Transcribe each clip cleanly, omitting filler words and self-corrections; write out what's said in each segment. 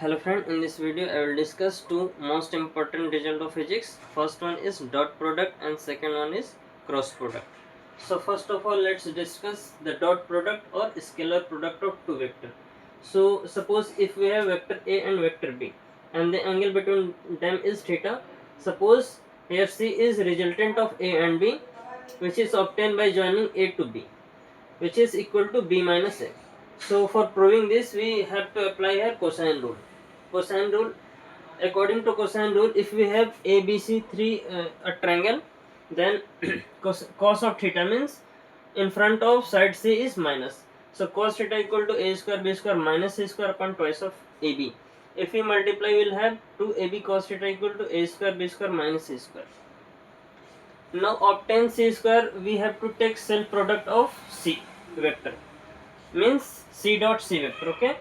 Hello friend, in this video I will discuss two most important result of physics. First one is dot product and second one is cross product. So first of all, let's discuss the dot product or scalar product of two vector. So suppose if we have vector A and vector B and the angle between them is theta. Suppose here C is resultant of A and B, which is obtained by joining A to B, which is equal to B minus A. So for proving this we have to apply here cosine rule. Cosine rule, according to cosine rule, if we have ABC a triangle, then cos of theta means in front of side C is minus. So cos theta equal to A square B square minus A square upon twice of AB. If we multiply, we will have 2AB cos theta equal to A square B square minus A square. Now obtain C square, we have to take self product of C vector, means C dot C vector. Okay,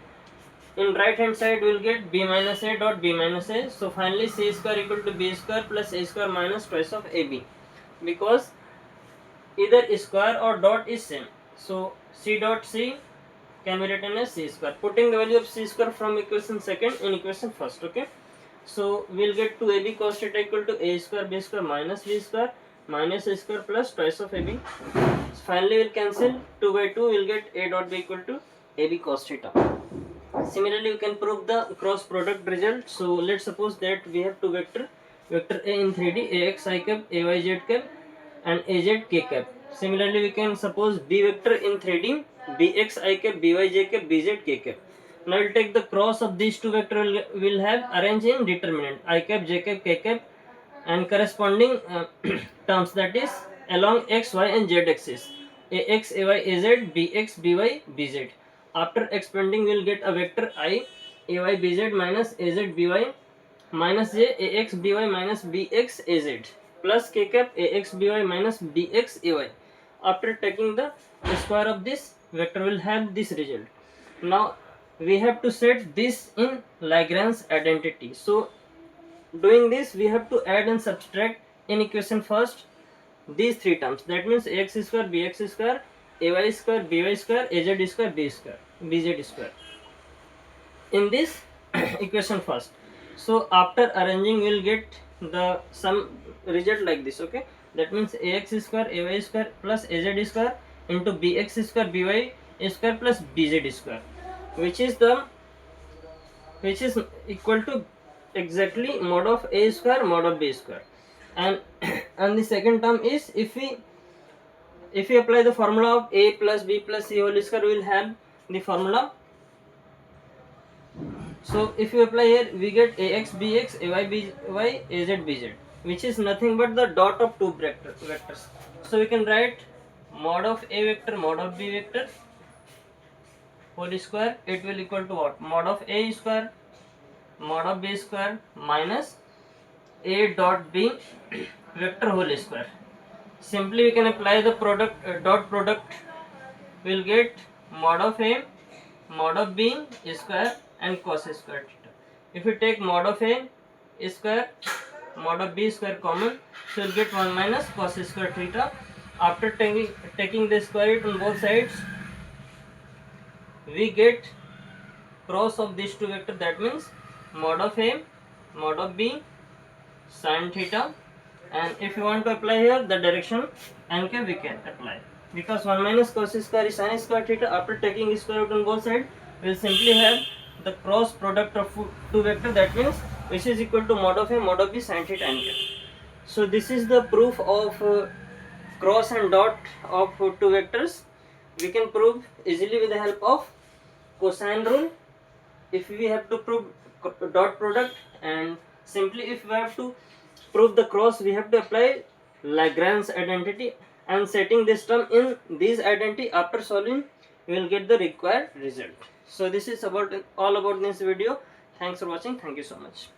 in right hand side we will get B minus A dot B minus A. So finally C square equal to B square plus A square minus twice of AB, because either square or dot is same. So C dot C can be written as C square, putting the value of C square from equation second in equation first. Okay, so we will get 2AB cos theta equal to A square B square minus B square minus A square plus twice of AB. So finally we will cancel 2 by 2, we will get A dot B equal to AB cos theta. Similarly, we can prove the cross product result. So let's suppose that we have two vector A in 3D, ax I cap, ay z cap and az k cap. Similarly, we can suppose B vector in 3D, bx I cap, by j cap, bz k cap. Now we'll take the cross of these two vector, will have arranged in determinant I cap, j cap, k cap and corresponding terms, that is along x, y and z axis, ax, ay, az, bx, by, bz. After expanding, we will get a vector I, ay, bz minus az, by minus j, ax, by minus bx, az plus k cap, ax, by minus bx, ay. After taking the square of this vector, we will have this result. Now we have to set this in Lagrange identity. So doing this, we have to add and subtract in equation first these three terms, that means ax square, bx square, ay square, by square, az square, b square, bz square in this equation first. So after arranging, we will get the some result like this. Okay, that means ax square, ay square plus az square into bx square, by square plus bz square, which is equal to exactly mod of a square mod of b square. And and the second term is, if we apply the formula of a plus b plus c whole square, we will have the formula. So if you apply here, we get ax bx, ay by, az bz, which is nothing but the dot of two vectors. So we can write mod of a vector mod of b vector whole square. It will equal to what? Mod of a square mod of b square minus a dot b vector whole square. Simply we can apply the product, dot product, we will get mod of a mod of b square and cos square theta. If we take mod of a square mod of b square common, so we will get 1 minus cos square theta. After taking the square root on both sides, we get cross of these two vectors, that means mod of a mod of b sin theta. And if you want to apply here the direction n cap, we can apply, because 1 minus cos square is sin square theta. After taking square root on both sides, we will simply have the cross product of two vector, that means which is equal to mod of a mod of b sin theta n cap. So this is the proof of cross and dot of two vectors. We can prove easily with the help of cosine rule if we have to prove dot product, and simply if we have to prove the cross, we have to apply Lagrange identity, and setting this term in this identity, after solving we will get the required result. So this is all about this video. Thanks for watching. Thank you so much.